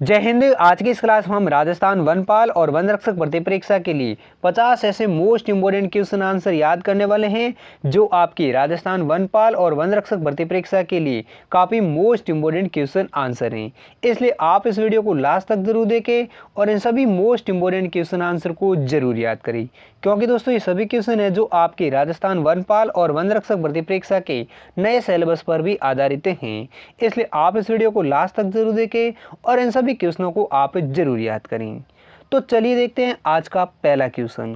जय हिंद। आज की इस क्लास में हम राजस्थान वनपाल और वन रक्षक भर्ती परीक्षा के लिए 50 ऐसे मोस्ट इंपोर्टेंट क्वेश्चन आंसर याद करने वाले हैं जो आपकी राजस्थान वनपाल और वन रक्षक भर्ती परीक्षा के लिए काफ़ी मोस्ट इंपोर्टेंट क्वेश्चन आंसर हैं। इसलिए आप इस वीडियो को लास्ट तक जरूर देखें और इन सभी मोस्ट इंपोर्टेंट क्वेश्चन आंसर को जरूर याद करें, क्योंकि दोस्तों ये सभी क्वेश्चन है जो आपके राजस्थान वनपाल और वन रक्षक भर्ती परीक्षा के नए सिलेबस पर भी आधारित हैं। इसलिए आप इस वीडियो को लास्ट तक जरूर देखें और इन सभी क्वेश्चनों को आप जरूर याद करें। तो चलिए देखते हैं आज का पहला क्वेश्चन।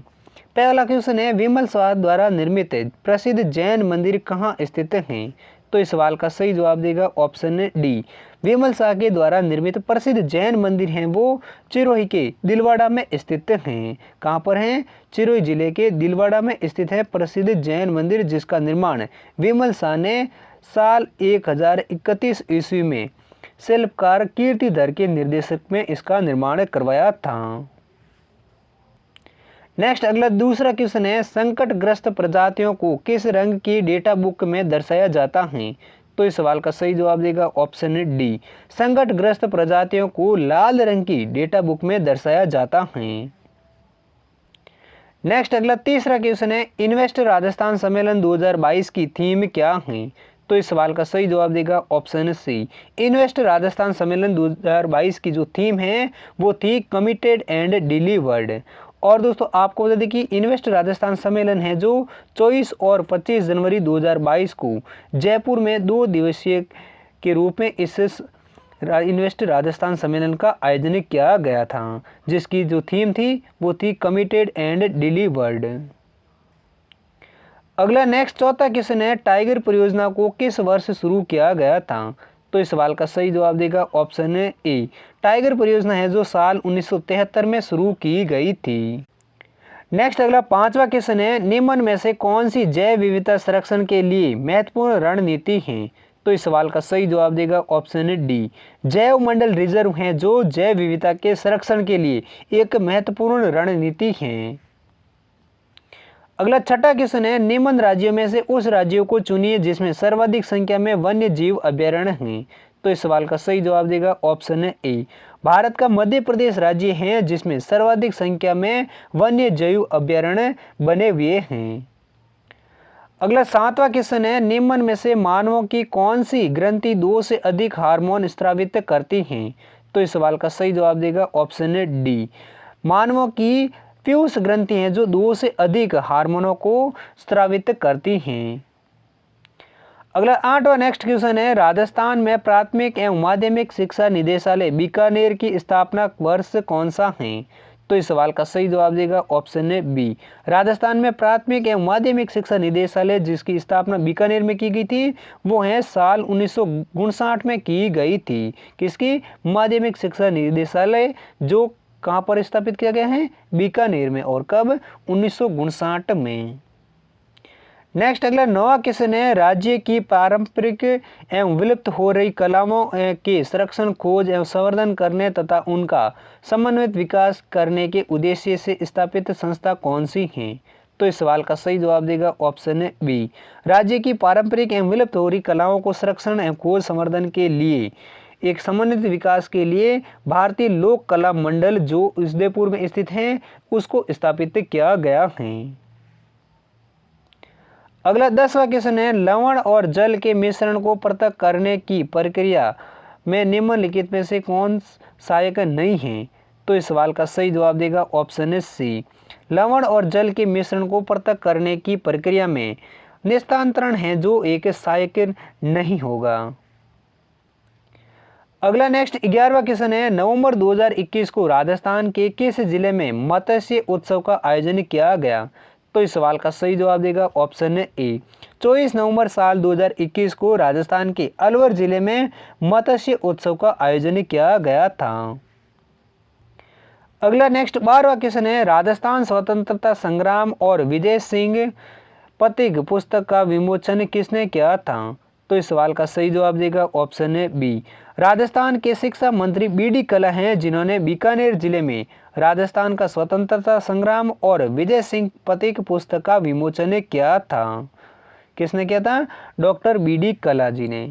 पहला क्वेश्चन है, विमल शाह द्वारा निर्मित प्रसिद्ध जैन मंदिर कहाँ स्थित हैं? तो इस सवाल का सही जवाब देगा ऑप्शन डी। विमल शाह के द्वारा निर्मित प्रसिद्ध जैन मंदिर हैं वो चिरोही के दिलवाड़ा में स्थित हैं। कहाँ पर हैं? चिरोही जिले के दिलवाड़ा में स्थित है प्रसिद्ध जैन मंदिर, जिसका निर्माण विमल शाह ने साल 1031 ईस्वी में शिल्पकार कीर्तिधर के निर्देशक में इसका निर्माण करवाया था। नेक्स्ट अगला दूसरा क्वेश्चन है, संकटग्रस्त प्रजातियों को किस रंग की डेटा बुक में दर्शाया जाता है? तो इस सवाल का सही जवाब देगा ऑप्शन डी। संकटग्रस्त प्रजातियों को लाल रंग की डेटा बुक में दर्शाया जाता है। नेक्स्ट अगला तीसरा क्वेश्चन है, इन्वेस्ट राजस्थान सम्मेलन 2022 की थीम क्या है? तो इस सवाल का सही जवाब देगा ऑप्शन सी। इन्वेस्ट राजस्थान सम्मेलन 2022 की जो थीम है वो थी कमिटेड एंड डिलीवर्ड। और दोस्तों आपको बता दें कि इन्वेस्ट राजस्थान सम्मेलन है जो 24 और 25 जनवरी 2022 को जयपुर में 2 दिवसीय के रूप में इस इन्वेस्ट राजस्थान सम्मेलन का आयोजन किया गया था, जिसकी जो थीम थी वो थी कमिटेड एंड डिलीवर्ड। अगला नेक्स्ट चौथा क्वेश्चन है, टाइगर परियोजना को किस वर्ष शुरू किया गया था? तो इस सवाल का सही जवाब देगा ऑप्शन ए। टाइगर परियोजना है जो साल 1973 में शुरू की गई थी। नेक्स्ट अगला पांचवा क्वेश्चन है, निम्न में से कौन सी जैव विविधता संरक्षण के लिए महत्वपूर्ण रणनीति है? तो इस सवाल का सही जवाब देगा ऑप्शन डी। जैव मंडल रिजर्व हैं जो जैव विविधता के संरक्षण के लिए एक महत्वपूर्ण रणनीति है। अगला छठा क्वेश्चन है, निम्न राज्यों में से उस राज्यों को चुनिए जिसमें सर्वाधिक संख्या में वन्य जीव अभ्यारण्य हैं। तो इस सवाल का सही जवाब देगा ऑप्शन ए। भारत का मध्य प्रदेश राज्य है जिसमें सर्वाधिक संख्या में वन्य जीव अभ्यारण्य बने हुए हैं। अगला सातवां क्वेश्चन है, निम्न में से मानवों की कौन सी ग्रंथि 2 से अधिक हार्मोन स्रावित करती हैं? तो इस सवाल का सही जवाब देगा ऑप्शन डी। मानवों की पीयूष ग्रंथि हैं जो 2 से अधिक हार्मोनों को स्रावित करती हैं। अगला आठवां नेक्स्ट क्वेश्चन है, राजस्थान में प्राथमिक एवं माध्यमिक शिक्षा निदेशालय बीकानेर की स्थापना वर्ष कौन सा है? तो इस सवाल का सही जवाब देगा ऑप्शन बी। राजस्थान में प्राथमिक एवं माध्यमिक शिक्षा निदेशालय जिसकी स्थापना बीकानेर में की गई थी वो है साल 1959 में की गई थी। किसकी? माध्यमिक शिक्षा निदेशालय, जो कहाँ पर स्थापित किया गया है? बीकानेर में। और कब? 1959 में। नेक्स्ट अगला नौवां क्वेश्चन है, राज्य की पारंपरिक एवं विलुप्त हो रही कलाओं के संरक्षण, खोज एवं संवर्धन करने तथा उनका समन्वित विकास करने के उद्देश्य से स्थापित संस्था कौन सी है? तो इस सवाल का सही जवाब देगा ऑप्शन बी। राज्य की पारंपरिक एवं विलुप्त हो रही कलाओं को संरक्षण एवं खोज संवर्धन के लिए एक समन्वित विकास के लिए भारतीय लोक कला मंडल जो उदयपुर में स्थित है उसको स्थापित किया गया है। अगला 10वां क्वेश्चन है, लवण और जल के मिश्रण को पृथक करने की प्रक्रिया में निम्नलिखित में से कौन सहायक नहीं है? तो इस सवाल का सही जवाब देगा ऑप्शन सी। लवण और जल के मिश्रण को पृथक करने की प्रक्रिया में निस्तांतरण है जो एक सहायक नहीं होगा। अगला नेक्स्ट 11वां क्वेश्चन है, नवंबर 2021 को राजस्थान के किस जिले में मत्स्य उत्सव का आयोजन किया गया? तो इस सवाल का सही जवाब देगा ऑप्शन ए। 24 नवंबर साल 2021 को राजस्थान के अलवर जिले में मत्स्य उत्सव का आयोजन किया गया था। अगला नेक्स्ट 12वां क्वेश्चन है, राजस्थान स्वतंत्रता संग्राम और विजय सिंह पथिक पुस्तक का विमोचन किसने किया था? तो इस सवाल का सही जवाब देगा ऑप्शन बी। राजस्थान के शिक्षा मंत्री बी.डी. कल्ला हैं जिन्होंने बीकानेर जिले में राजस्थान का स्वतंत्रता संग्राम और विजय सिंह पथिक पुस्तक का विमोचन किया था। किसने किया था? Doctor BD. कल्ला जी ने।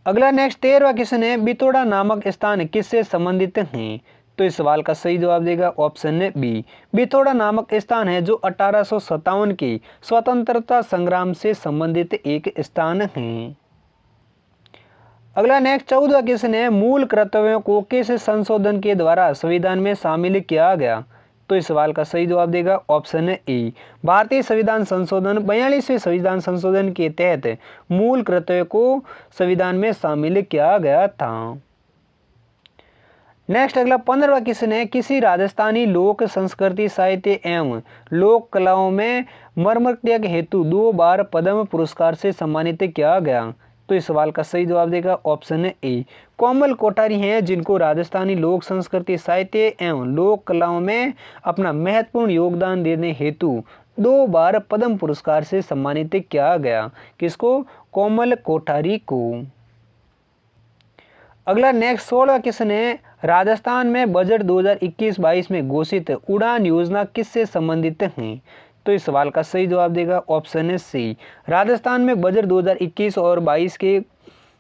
अगला नेक्स्ट 13वां क्वेश्चन है, बितौड़ा नामक स्थान किससे संबंधित हैं? तो इस सवाल का सही जवाब देगा ऑप्शन है बी। बितौड़ा नामक स्थान है जो 1857 के स्वतंत्रता संग्राम से संबंधित एक स्थान है। अगला नेक्स्ट 14वां क्वेश्चन है, मूल कर्तव्यों को किस संशोधन के द्वारा संविधान में शामिल किया गया? तो इस सवाल का सही जवाब देगा ऑप्शन है ए। भारतीय संविधान संशोधन 42वें संविधान संशोधन के तहत मूल कर्तव्य को संविधान में शामिल किया गया था। नेक्स्ट अगला 15वां क्वेश्चन है, किसी राजस्थानी लोक संस्कृति साहित्य एवं लोक कलाओं में मर्मज्ञ के हेतु 2 बार पद्म पुरस्कार से सम्मानित किया गया? तो इस सवाल का सही जवाब देगा ऑप्शन है ए। कोमल कोठारी हैं जिनको राजस्थानी लोक संस्कृति साहित्य एवं लोक कलाओं में अपना महत्वपूर्ण योगदान देने हेतु 2 बार पद्म पुरस्कार से सम्मानित किया गया। किसको? कोमल कोठारी को। अगला नेक्स्ट 16वां क्वेश्चन है, राजस्थान में बजट 2021-22 में घोषित उड़ान योजना किससे संबंधित है? तो इस सवाल का सही जवाब देगा ऑप्शन है सी। राजस्थान में बजट 2021 और 22 के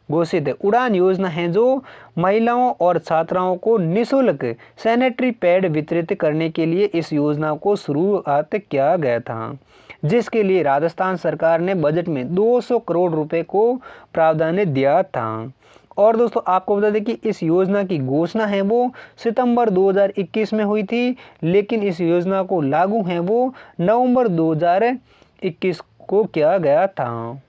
घोषित उड़ान योजना है जो महिलाओं और छात्राओं को निःशुल्क सैनिटरी पैड वितरित करने के लिए इस योजना को शुरुआत किया गया था, जिसके लिए राजस्थान सरकार ने बजट में 200 करोड़ रुपए को प्रावधान दिया था। और दोस्तों आपको बता दें कि इस योजना की घोषणा है वो सितंबर 2021 में हुई थी, लेकिन इस योजना को लागू है वो नवंबर 2021 को किया गया था।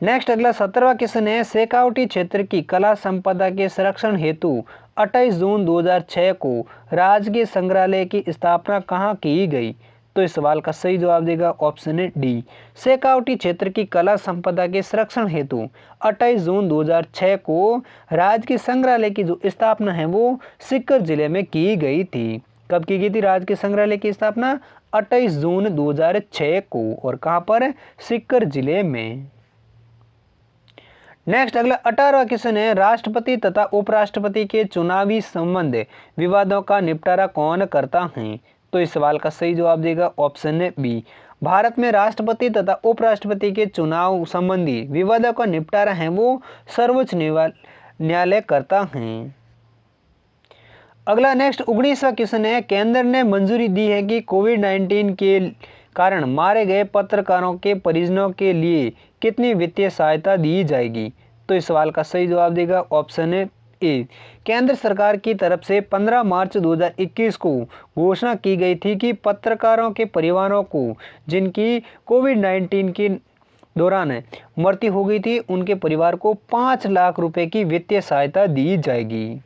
नेक्स्ट अगला 17वां क्वेश्चन है, शेखावटी क्षेत्र की कला संपदा के संरक्षण हेतु 28 जून 2006 को राजकीय संग्रहालय की स्थापना कहाँ की गई? तो इस सवाल का सही जवाब देगा ऑप्शन है डी। शेखावटी क्षेत्र की कला संपदा के संरक्षण हेतु 28 जून 2006 को राजकीय संग्रहालय की जो स्थापना है वो सीकर जिले में की गई थी। कब की गई थी राजकीय संग्रहालय की स्थापना? 28 जून 2006 को। और कहां पर? सीकर जिले में। नेक्स्ट अगला 18वां क्वेश्चन है, राष्ट्रपति तथा उपराष्ट्रपति के चुनावी संबंध विवादों का निपटारा कौन करता है? तो इस सवाल का सही जवाब देगा ऑप्शन है बी। भारत में राष्ट्रपति तथा उपराष्ट्रपति के चुनाव संबंधी विवादों का निपटारा है वो सर्वोच्च न्यायालय करता है। अगला नेक्स्ट 19वां क्वेश्चन है, केंद्र ने मंजूरी दी है कि कोविड-19 के कारण मारे गए पत्रकारों के परिजनों के लिए कितनी वित्तीय सहायता दी जाएगी? तो इस सवाल का सही जवाब देगा ऑप्शन है ए। केंद्र सरकार की तरफ से 15 मार्च 2021 को घोषणा की गई थी कि पत्रकारों के परिवारों को जिनकी कोविड-19 के दौरान मृत्यु हो गई थी उनके परिवार को 5 लाख रुपए की वित्तीय सहायता दी जाएगी।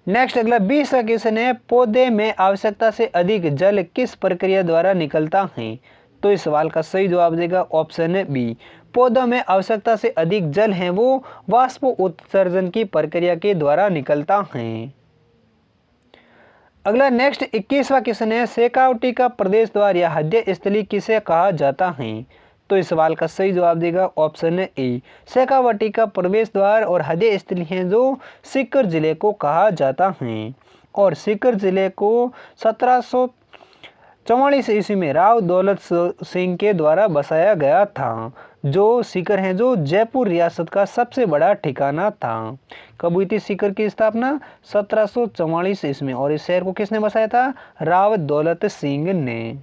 नेक्स्ट अगला 20वां क्वेश्चन है, पौधे में आवश्यकता से अधिक जल किस प्रक्रिया द्वारा निकलता है? तो इस सवाल का सही जवाब देगा ऑप्शन है बी। पौधों में आवश्यकता से अधिक जल है वो वाष्पोत्सर्जन की प्रक्रिया के द्वारा निकलता है। अगला नेक्स्ट 21वां क्वेश्चन है, शेखावटी का प्रदेश द्वार या हृदय स्थली किसे कहा जाता है? तो इस सवाल का सही जवाब देगा ऑप्शन है ए। शेखावटी का प्रवेश द्वार और हृदय स्थली है जो सीकर जिले को कहा जाता है। और सीकर जिले को 1744 ईस्वी में राव दौलत सिंह के द्वारा बसाया गया था, जो सीकर है जो जयपुर रियासत का सबसे बड़ा ठिकाना था। कब हुई थी सीकर की स्थापना? 1744 ईस्वी में। और इस शहर को किसने बसाया था? राव दौलत सिंह ने।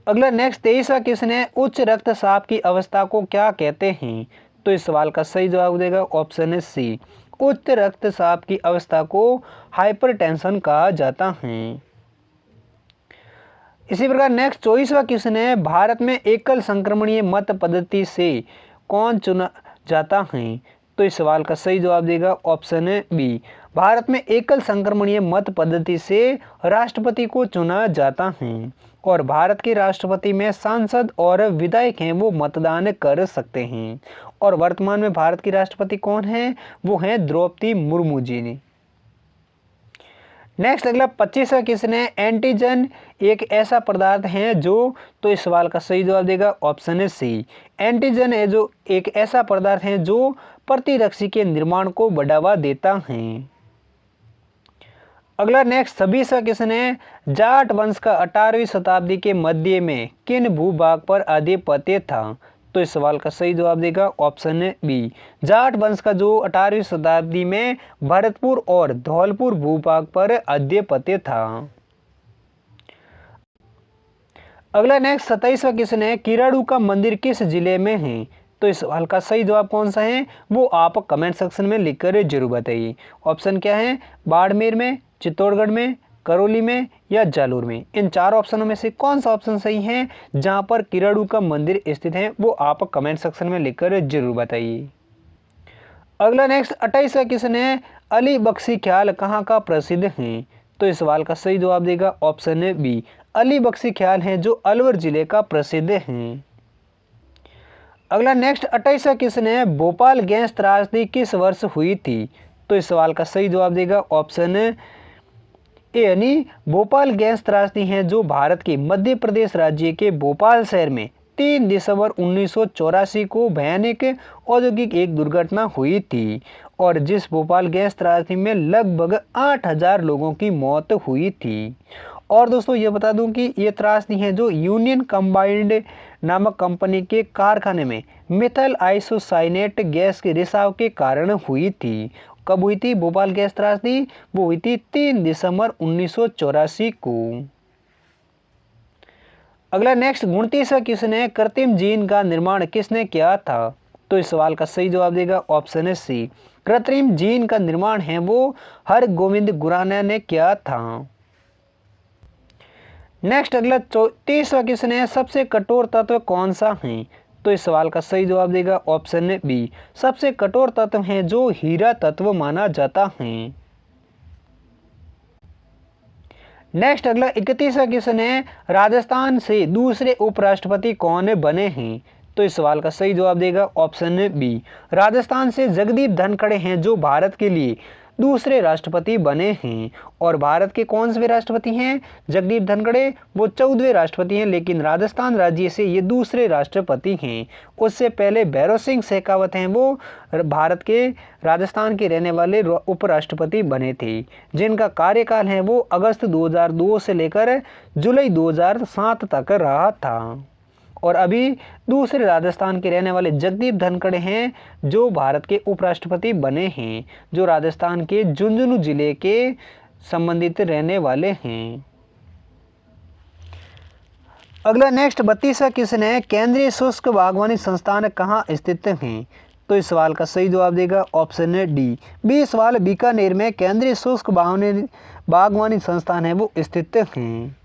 अगला नेक्स्ट 23वां क्वेश्चन है, उच्च रक्तचाप की अवस्था को क्या कहते हैं? तो इस सवाल का सही जवाब देगा ऑप्शन है सी। उच्च रक्तचाप की अवस्था को हाइपरटेंशन कहा जाता है। इसी प्रकार नेक्स्ट 24वां क्वेश्चन है, भारत में एकल संक्रमणीय मत पद्धति से कौन चुना जाता है? तो इस सवाल का सही जवाब देगा ऑप्शन है बी। भारत में एकल संक्रमणीय मत पद्धति से राष्ट्रपति को चुना जाता है। और भारत के राष्ट्रपति में सांसद और विधायक हैं वो मतदान कर सकते हैं। और वर्तमान में भारत की राष्ट्रपति कौन है? वो हैं द्रौपदी मुर्मू जी ने। नेक्स्ट अगला 25वां क्वेश्चन है, एंटीजन एक ऐसा पदार्थ है जो, तो इस सवाल का सही जवाब देगा ऑप्शन है सी। एंटीजन है जो एक ऐसा पदार्थ है जो प्रतिरक्षी के निर्माण को बढ़ावा देता है। अगला नेक्स्ट 26वां क्वेश्चन है, जाट वंश का 18वीं शताब्दी के मध्य में किन भूभाग पर आधिपत्य था? तो इस सवाल का सही जवाब देगा ऑप्शन है बी। जाट वंश का जो 18वीं शताब्दी में भरतपुर और धौलपुर भूभाग पर आधिपत्य था। अगला नेक्स्ट 27वां क्वेश्चन है, किराड़ू का मंदिर किस जिले में है? तो इस सवाल का सही जवाब कौन सा है वो आप कमेंट सेक्शन में लिखकर जरूर बताइए। ऑप्शन क्या है, बाड़मेर में, चित्तौड़गढ़ में, करौली में या जालोर में। इन चार ऑप्शनों में से कौन सा ऑप्शन सही है जहां पर किराड़ू का मंदिर स्थित है वो आप कमेंट सेक्शन में लिखकर जरूर बताइए। अगला नेक्स्ट 28वां क्वेश्चन है, अली बख्शी ख्याल कहाँ का प्रसिद्ध है? तो इस सवाल का सही जवाब देगा ऑप्शन है बी। अली बख्शी ख्याल है जो अलवर जिले का प्रसिद्ध है। अगला नेक्स्ट 28वां क्वेश्चन है, भोपाल गैस त्रासदी किस वर्ष हुई थी? तो इस सवाल का सही जवाब देगा ऑप्शन ए यानी भोपाल गैस त्रासदी है जो भारत के मध्य प्रदेश राज्य के भोपाल शहर में 3 दिसंबर 1984 को भयानक औद्योगिक एक दुर्घटना हुई थी और जिस भोपाल गैस त्रासदी में लगभग 8000 लोगों की मौत हुई थी। और दोस्तों ये बता दूं कि ये त्रासदी है जो यूनियन कंबाइंड नामक कंपनी के कारखाने में मिथाइल आइसोसाइनेट गैस के रिसाव के कारण हुई थी। कब हुई थी भोपाल गैस त्रासदी? वो हुई थी 3 दिसंबर 1984 को। अगला नेक्स्ट 29वां क्वेश्चन है, कृत्रिम जीन का निर्माण किसने किया था? तो इस सवाल का सही जवाब देगा ऑप्शन है सी। कृत्रिम जीन का निर्माण है वो हरगोविंद खुराना ने किया था। नेक्स्ट अगला 30वां क्वेश्चन है, सबसे कठोर तत्व कौन सा है? तो इस सवाल का सही जवाब देगा ऑप्शन है बी। सबसे कठोर तत्व है जो हीरा तत्व माना जाता है। नेक्स्ट अगला 31वां क्वेश्चन है, राजस्थान से दूसरे उपराष्ट्रपति कौन बने हैं? तो इस सवाल का सही जवाब देगा ऑप्शन है बी। राजस्थान से जगदीप धनखड़ हैं जो भारत के लिए दूसरे राष्ट्रपति बने हैं। और भारत के कौन से राष्ट्रपति हैं? जगदीप धनखड़ वो 14वें राष्ट्रपति हैं, लेकिन राजस्थान राज्य से ये दूसरे राष्ट्रपति हैं। उससे पहले भैरव सिंह शेखावत हैं वो भारत के राजस्थान के रहने वाले उपराष्ट्रपति बने थे, जिनका कार्यकाल है वो अगस्त 2002 से लेकर जुलाई 2007 तक रहा था। और अभी दूसरे राजस्थान के रहने वाले जगदीप धनखड़ हैं जो भारत के उपराष्ट्रपति बने हैं, जो राजस्थान के झुंझुनू जिले के संबंधित रहने वाले हैं। अगला नेक्स्ट 32वां क्वेश्चन है, केंद्रीय शुष्क बागवानी संस्थान कहाँ स्थित हैं? तो इस सवाल का सही जवाब देगा ऑप्शन है डी। बी सवाल बीकानेर में केंद्रीय शुष्क बागवानी संस्थान है वो स्थित हैं।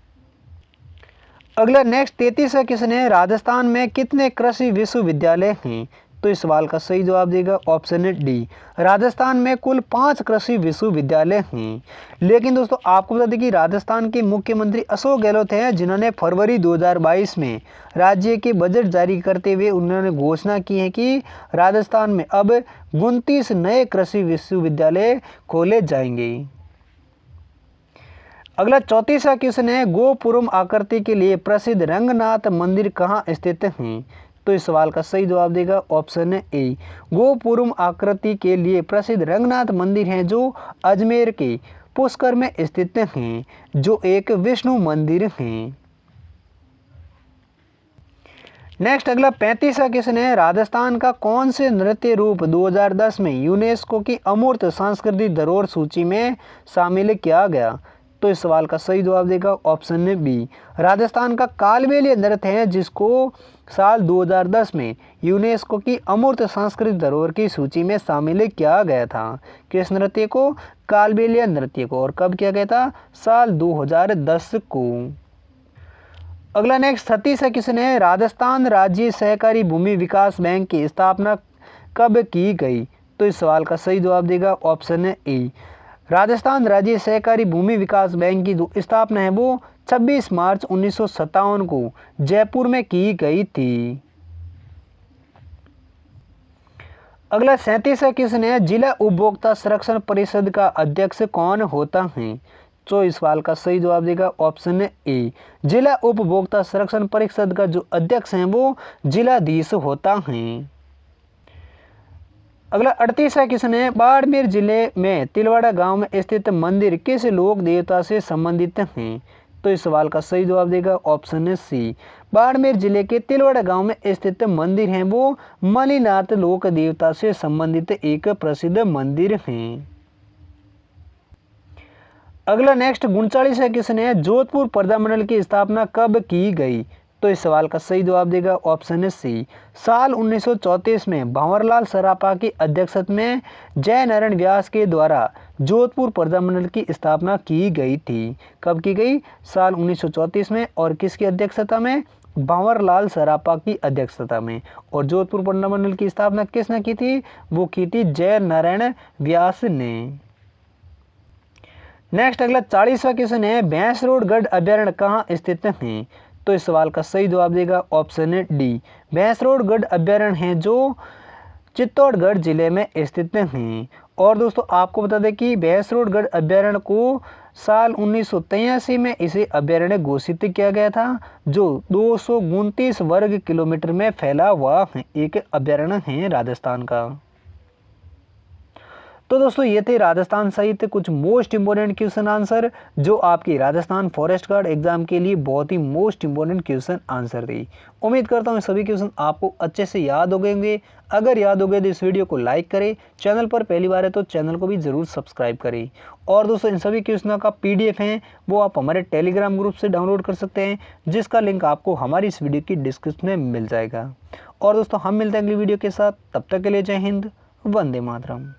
अगला नेक्स्ट 33वां क्वेश्चन है, राजस्थान में कितने कृषि विश्वविद्यालय हैं? तो इस सवाल का सही जवाब देगा ऑप्शन है डी। राजस्थान में कुल 5 कृषि विश्वविद्यालय हैं। लेकिन दोस्तों आपको बता दें कि राजस्थान के मुख्यमंत्री अशोक गहलोत हैं जिन्होंने फरवरी 2022 में राज्य के बजट जारी करते हुए उन्होंने घोषणा की है कि राजस्थान में अब 29 नए कृषि विश्वविद्यालय खोले जाएंगे। अगला 34वां क्वेश्चन है, गोपुरम आकृति के लिए प्रसिद्ध रंगनाथ मंदिर कहाँ स्थित है? तो इस सवाल का सही जवाब देगा ऑप्शन है ए। गोपुरम आकृति के लिए प्रसिद्ध रंगनाथ मंदिर हैं जो अजमेर के पुष्कर में स्थित हैं, जो एक विष्णु मंदिर हैं। नेक्स्ट अगला 35वां क्वेश्चन है, राजस्थान का कौन से नृत्य रूप 2010 में यूनेस्को की अमूर्त सांस्कृतिक धरोहर सूची में शामिल किया गया? तो इस सवाल का सही जवाब देगा ऑप्शन है बी। राजस्थान का कालबेलिया नृत्य है जिसको साल 2010 में यूनेस्को की अमूर्त सांस्कृतिक धरोहर की सूची में शामिल किया गया था। किस नृत्य को? कालबेलिया नृत्य को। और कब किया गया था? साल 2010 को। अगला नेक्स्ट 36वां क्वेश्चन है, राजस्थान राज्य सहकारी भूमि विकास बैंक की स्थापना कब की गई? तो इस सवाल का सही जवाब देगा ऑप्शन है ए। राजस्थान राज्य सहकारी भूमि विकास बैंक की जो स्थापना है वो 26 मार्च 1957 को जयपुर में की गई थी। अगला 37वां क्वेश्चन है, जिला उपभोक्ता संरक्षण परिषद का अध्यक्ष कौन होता है? तो इस सवाल का सही जवाब देगा ऑप्शन है ए। जिला उपभोक्ता संरक्षण परिषद का जो अध्यक्ष हैं वो जिलाधीश होता है। अगला 38वां क्वेश्चन है, बाड़मेर जिले में तिलवाड़ा गांव में स्थित मंदिर किस लोक देवता से संबंधित हैं? तो इस सवाल का सही जवाब देगा ऑप्शन है सी। बाड़मेर जिले के तिलवाड़ा गांव में स्थित मंदिर है वो मणिनाथ लोक देवता से संबंधित एक प्रसिद्ध मंदिर है। अगला नेक्स्ट 39वां क्वेश्चन है जोधपुर पर्दा मंडल की स्थापना कब की गई? तो इस सवाल का सही जवाब देगा ऑप्शन है सी। साल 1934 में भंवरलाल सरापा की अध्यक्षता में जय नारायण व्यास के द्वारा जोधपुर पर्दा मंडल की स्थापना की गई थी। कब की गई? साल 1934 में। और किसकी अध्यक्षता में? भंवरलाल सरापा की अध्यक्षता में। और जोधपुर पर्दा मंडल की स्थापना किसने की थी? वो की थी जय नारायण व्यास ने। नेक्स्ट अगला 40वां क्वेश्चन है भैंसरोड अभ्यारण्य कहाँ स्थित है? तो इस सवाल का सही जवाब देगा ऑप्शन है डी। भैंसरोड अभ्यारण्य है जो चित्तौड़गढ़ जिले में स्थित हैं। और दोस्तों आपको बता दें कि भैंसरोड अभ्यारण्य को साल 1983 में इसे अभ्यारण्य घोषित किया गया था, जो 229 वर्ग किलोमीटर में फैला हुआ एक अभ्यारण्य है राजस्थान का। तो दोस्तों ये थे राजस्थान सहित कुछ मोस्ट इंपोर्टेंट क्वेश्चन आंसर जो आपकी राजस्थान फॉरेस्ट गार्ड एग्जाम के लिए बहुत ही मोस्ट इंपोर्टेंट क्वेश्चन आंसर थे। उम्मीद करता हूँ सभी क्वेश्चन आपको अच्छे से याद हो गए होंगे। अगर याद हो गए तो इस वीडियो को लाइक करें, चैनल पर पहली बार है तो चैनल को भी ज़रूर सब्सक्राइब करें। और दोस्तों इन सभी क्वेश्चनों का PDF है वो आप हमारे टेलीग्राम ग्रुप से डाउनलोड कर सकते हैं, जिसका लिंक आपको हमारी इस वीडियो की डिस्क्रिप्शन में मिल जाएगा। और दोस्तों हम मिलते हैं अगली वीडियो के साथ, तब तक के लिए जय हिंद, वंदे मातरम।